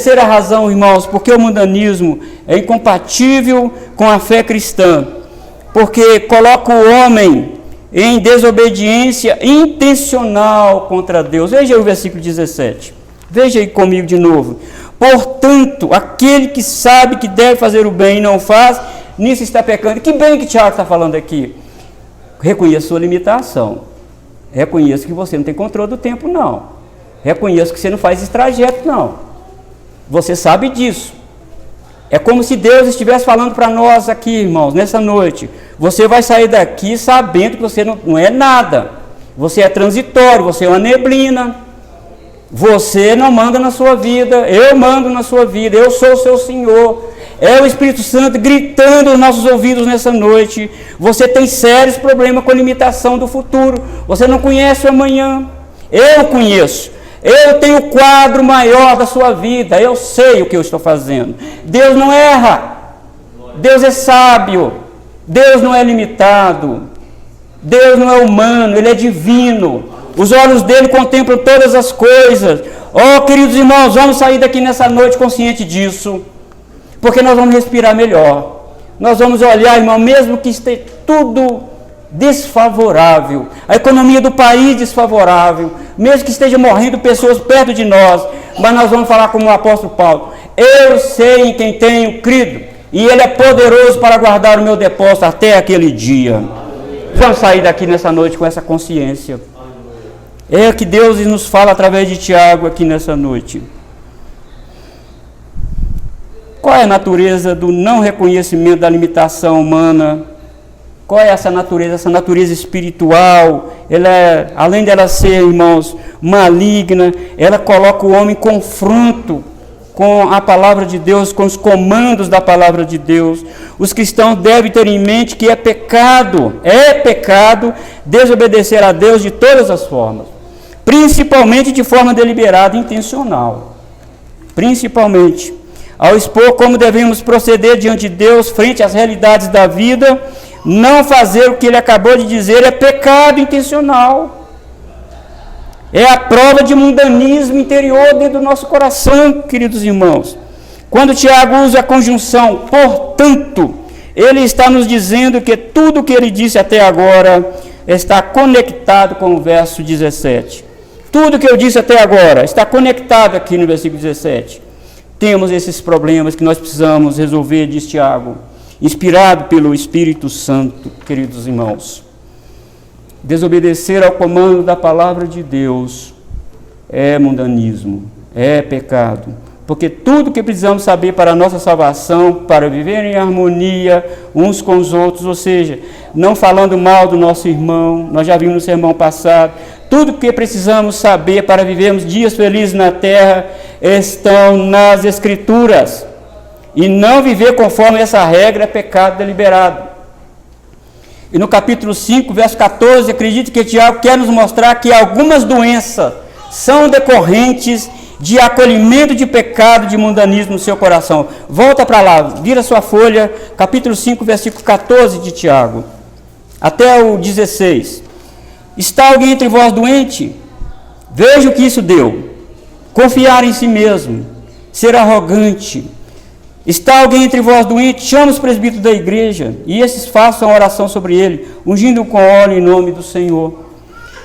Terceira razão, irmãos, porque o mundanismo é incompatível com a fé cristã, porque coloca o homem em desobediência intencional contra Deus. Veja aí o versículo 17. Veja aí comigo de novo. Portanto, aquele que sabe que deve fazer o bem e não faz, nisso está pecando. Que bem que Tiago está falando aqui? Reconheça sua limitação. Reconheça que você não tem controle do tempo, não. Reconheça que você não faz esse trajeto, não. Você sabe disso. É como se Deus estivesse falando para nós aqui, irmãos, nessa noite. Você vai sair daqui sabendo que você não é nada. Você é transitório, você é uma neblina. Você não manda na sua vida, eu mando na sua vida, eu sou o seu Senhor. É o Espírito Santo gritando nos nossos ouvidos nessa noite. Você tem sérios problemas com a limitação do futuro. Você não conhece o amanhã. Eu conheço. Eu tenho o quadro maior da sua vida, eu sei o que eu estou fazendo. Deus não erra, Deus é sábio, Deus não é limitado, Deus não é humano, Ele é divino. Os olhos dele contemplam todas as coisas. Oh, queridos irmãos, vamos sair daqui nessa noite consciente disso, porque nós vamos respirar melhor. Nós vamos olhar, irmão, mesmo que esteja tudo desfavorável, a economia do país desfavorável, mesmo que esteja morrendo pessoas perto de nós, mas nós vamos falar como o apóstolo Paulo: eu sei em quem tenho crido, e Ele é poderoso para guardar o meu depósito até aquele dia. Vamos sair daqui nessa noite com essa consciência. É que Deus nos fala através de Tiago aqui nessa noite. Qual é a natureza do não reconhecimento da limitação humana? Qual é essa natureza? Essa natureza espiritual, além dela ser, irmãos, maligna, ela coloca o homem em confronto com a palavra de Deus, com os comandos da palavra de Deus. Os cristãos devem ter em mente que é pecado desobedecer a Deus de todas as formas, principalmente de forma deliberada e intencional. Principalmente, ao expor como devemos proceder diante de Deus frente às realidades da vida, não fazer o que ele acabou de dizer é pecado intencional. É a prova de mundanismo interior dentro do nosso coração, queridos irmãos. Quando Tiago usa a conjunção portanto, ele está nos dizendo que tudo o que ele disse até agora está conectado com o verso 17. Tudo que eu disse até agora está conectado aqui no versículo 17. Temos esses problemas que nós precisamos resolver, diz Tiago, inspirado pelo Espírito Santo, queridos irmãos. Desobedecer ao comando da palavra de Deus é mundanismo, é pecado. Porque tudo que precisamos saber para a nossa salvação, para viver em harmonia uns com os outros, ou seja, não falando mal do nosso irmão, nós já vimos no sermão passado, tudo que precisamos saber para vivermos dias felizes na terra estão nas Escrituras. E não viver conforme essa regra é pecado deliberado. E no capítulo 5, verso 14, acredito que Tiago quer nos mostrar que algumas doenças são decorrentes de acolhimento de pecado, de mundanismo no seu coração. Volta para lá, vira sua folha, capítulo 5, versículo 14 de Tiago, até o 16. Está alguém entre vós doente? Veja o que isso deu. Confiar em si mesmo, ser arrogante. Está alguém entre vós doente? Chama os presbíteros da igreja, e esses façam a oração sobre ele, ungindo com óleo em nome do Senhor.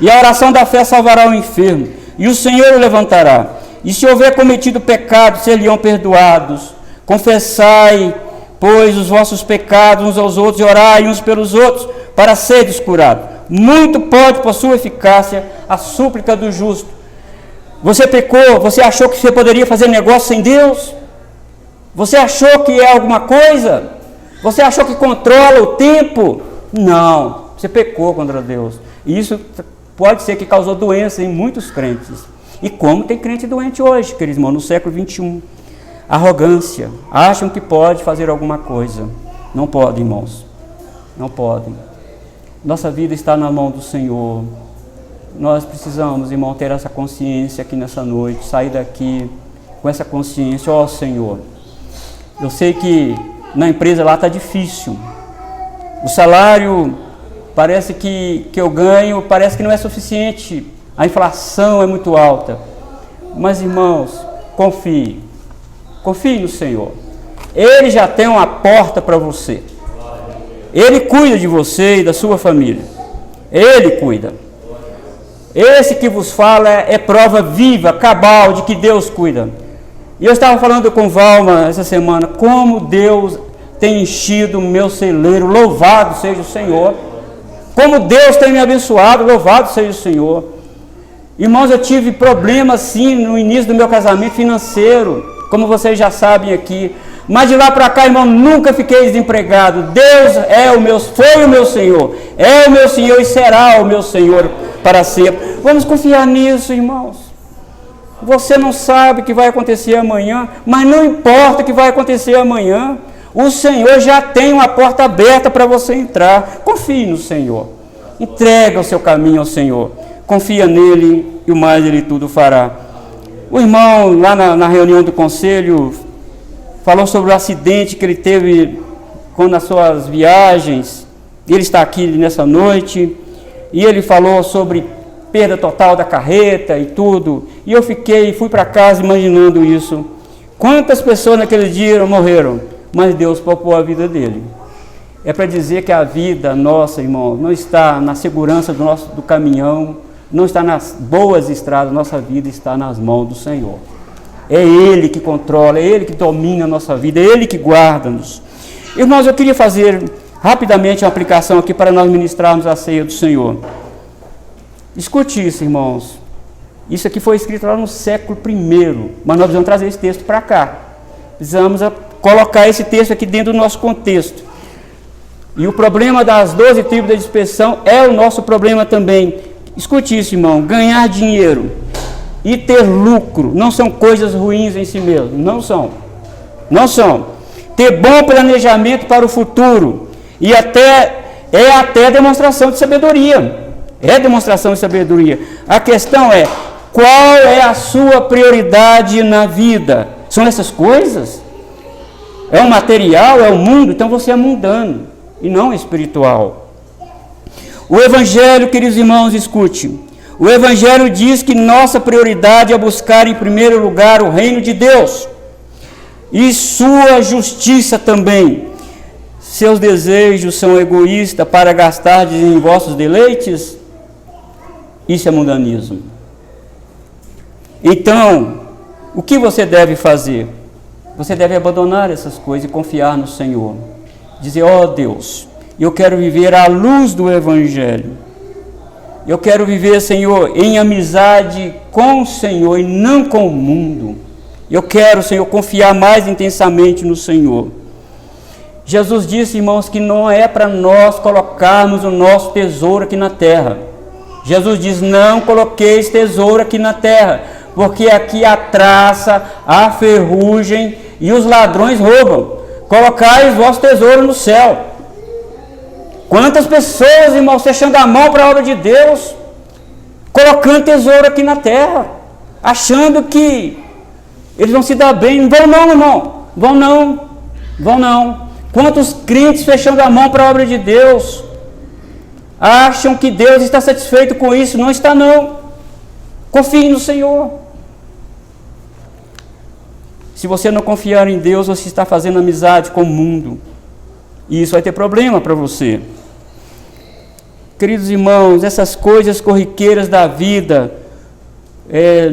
E a oração da fé salvará o enfermo, e o Senhor o levantará. E se houver cometido pecado, ser-lhe-ão perdoados. Confessai, pois, os vossos pecados uns aos outros, e orai uns pelos outros, para seres curados. Muito pode, por sua eficácia, a súplica do justo. Você pecou, você achou que você poderia fazer negócio sem Deus? Você achou que é alguma coisa? Você achou que controla o tempo? Não, você pecou contra Deus. E isso pode ser que causou doença em muitos crentes. E como tem crente doente hoje, queridos irmãos, no século 21. Arrogância. Acham que pode fazer alguma coisa. Não podem, irmãos. Não podem. Nossa vida está na mão do Senhor. Nós precisamos, irmão, ter essa consciência aqui nessa noite. Sair daqui com essa consciência. Ó Senhor, eu sei que na empresa lá está difícil. O salário parece que eu ganho, parece que não é suficiente. A inflação é muito alta. Mas, irmãos, confie. Confie no Senhor. Ele já tem uma porta para você. Ele cuida de você e da sua família. Ele cuida. Esse que vos fala é prova viva, cabal, de que Deus cuida. E eu estava falando com Valma essa semana, como Deus tem enchido o meu celeiro, louvado seja o Senhor. Como Deus tem me abençoado, louvado seja o Senhor. Irmãos, eu tive problemas sim no início do meu casamento financeiro, como vocês já sabem aqui. Mas de lá para cá, irmão, nunca fiquei desempregado. Deus foi o meu Senhor, é o meu Senhor e será o meu Senhor para sempre. Vamos confiar nisso, irmãos. Você não sabe o que vai acontecer amanhã, mas não importa o que vai acontecer amanhã. O Senhor já tem uma porta aberta para você entrar. Confie no Senhor. Entrega o seu caminho ao Senhor. Confia nele e o mais ele tudo fará. O irmão, lá na reunião do conselho, falou sobre o acidente que ele teve nas suas viagens. Ele está aqui nessa noite. E ele falou sobre perda total da carreta e tudo. E eu fui para casa imaginando isso. Quantas pessoas naquele dia morreram? Mas Deus poupou a vida dele. É para dizer que a vida nossa, irmão, não está na segurança do caminhão, não está nas boas estradas, nossa vida está nas mãos do Senhor. É Ele que controla, é Ele que domina a nossa vida, é Ele que guarda-nos. Irmãos, eu queria fazer rapidamente uma aplicação aqui para nós ministrarmos a ceia do Senhor. Escute isso, irmãos. Isso aqui foi escrito lá no século I, mas nós precisamos trazer esse texto para cá. Precisamos colocar esse texto aqui dentro do nosso contexto. E o problema das 12 tribos da dispersão é o nosso problema também. Escute isso, irmão. Ganhar dinheiro e ter lucro não são coisas ruins em si mesmo. Não são. Não são. Ter bom planejamento para o futuro é até demonstração de sabedoria. É demonstração de sabedoria. A questão é, qual é a sua prioridade na vida? São essas coisas? É o material, é o mundo? Então você é mundano e não espiritual. O Evangelho, queridos irmãos, escute. O Evangelho diz que nossa prioridade é buscar em primeiro lugar o reino de Deus e sua justiça também. Seus desejos são egoístas para gastar em vossos deleites? Isso é mundanismo. Então, o que você deve fazer? Você deve abandonar essas coisas e confiar no Senhor. Dizer, ó Deus, eu quero viver à luz do Evangelho. Eu quero viver, Senhor, em amizade com o Senhor e não com o mundo. Eu quero, Senhor, confiar mais intensamente no Senhor. Jesus disse, irmãos, que não é para nós colocarmos o nosso tesouro aqui na terra. Jesus diz, não coloqueis tesouro aqui na terra, porque aqui a traça, a ferrugem e os ladrões roubam. Colocai o vosso tesouro no céu. Quantas pessoas, irmãos, fechando a mão para a obra de Deus, colocando tesouro aqui na terra, achando que eles vão se dar bem. Não vão não, irmão. Vão não. Quantos crentes fechando a mão para a obra de Deus, acham que Deus está satisfeito com isso? Não está não. Confie no Senhor. Se você não confiar em Deus, você está fazendo amizade com o mundo. E isso vai ter problema para você. Queridos irmãos, essas coisas corriqueiras da vida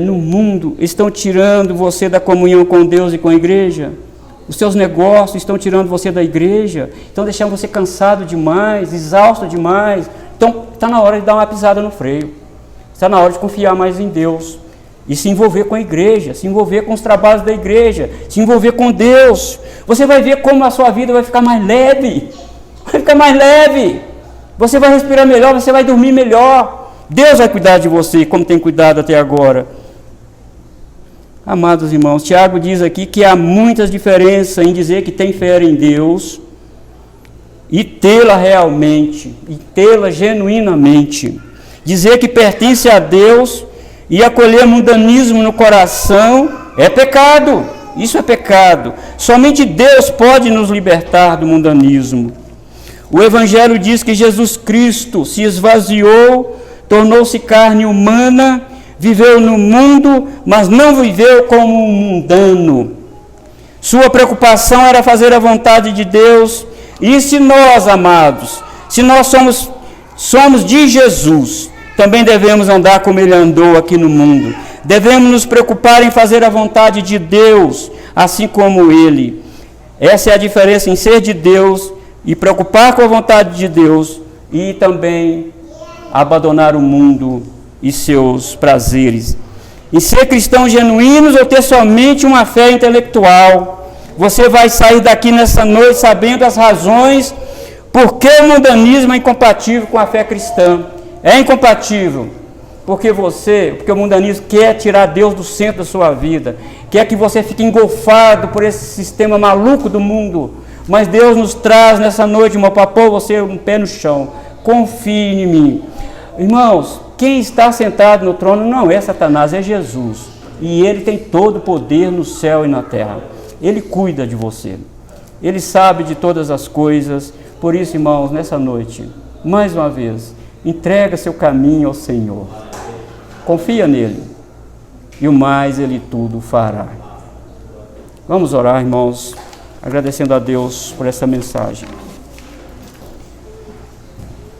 no mundo estão tirando você da comunhão com Deus e com a igreja. Os seus negócios estão tirando você da igreja, estão deixando você cansado demais, exausto demais. Então está na hora de dar uma pisada no freio. Está na hora de confiar mais em Deus e se envolver com a igreja, se envolver com os trabalhos da igreja, se envolver com Deus. Você vai ver como a sua vida vai ficar mais leve. Vai ficar mais leve. Você vai respirar melhor, você vai dormir melhor. Deus vai cuidar de você como tem cuidado até agora. Amados irmãos, Tiago diz aqui que há muitas diferenças em dizer que tem fé em Deus e tê-la realmente, e tê-la genuinamente. Dizer que pertence a Deus e acolher mundanismo no coração é pecado. Isso é pecado. Somente Deus pode nos libertar do mundanismo. O Evangelho diz que Jesus Cristo se esvaziou, tornou-se carne humana, viveu no mundo, mas não viveu como um mundano. Sua preocupação era fazer a vontade de Deus. E se nós, amados, se nós somos de Jesus, também devemos andar como Ele andou aqui no mundo. Devemos nos preocupar em fazer a vontade de Deus, assim como Ele. Essa é a diferença em ser de Deus e preocupar com a vontade de Deus e também abandonar o mundo e seus prazeres. Em ser cristãos genuínos ou ter somente uma fé intelectual. Você vai sair daqui nessa noite sabendo as razões por que o mundanismo é incompatível com a fé cristã. É incompatível porque o mundanismo quer tirar Deus do centro da sua vida, quer que você fique engolfado por esse sistema maluco do mundo. Mas Deus nos traz nessa noite, irmão, para pôr você um pé no chão. Confie em mim. Irmãos, quem está sentado no trono não é Satanás, é Jesus. E Ele tem todo o poder no céu e na terra. Ele cuida de você. Ele sabe de todas as coisas. Por isso, irmãos, nessa noite, mais uma vez, entrega seu caminho ao Senhor. Confia nele. E o mais Ele tudo fará. Vamos orar, irmãos, agradecendo a Deus por essa mensagem.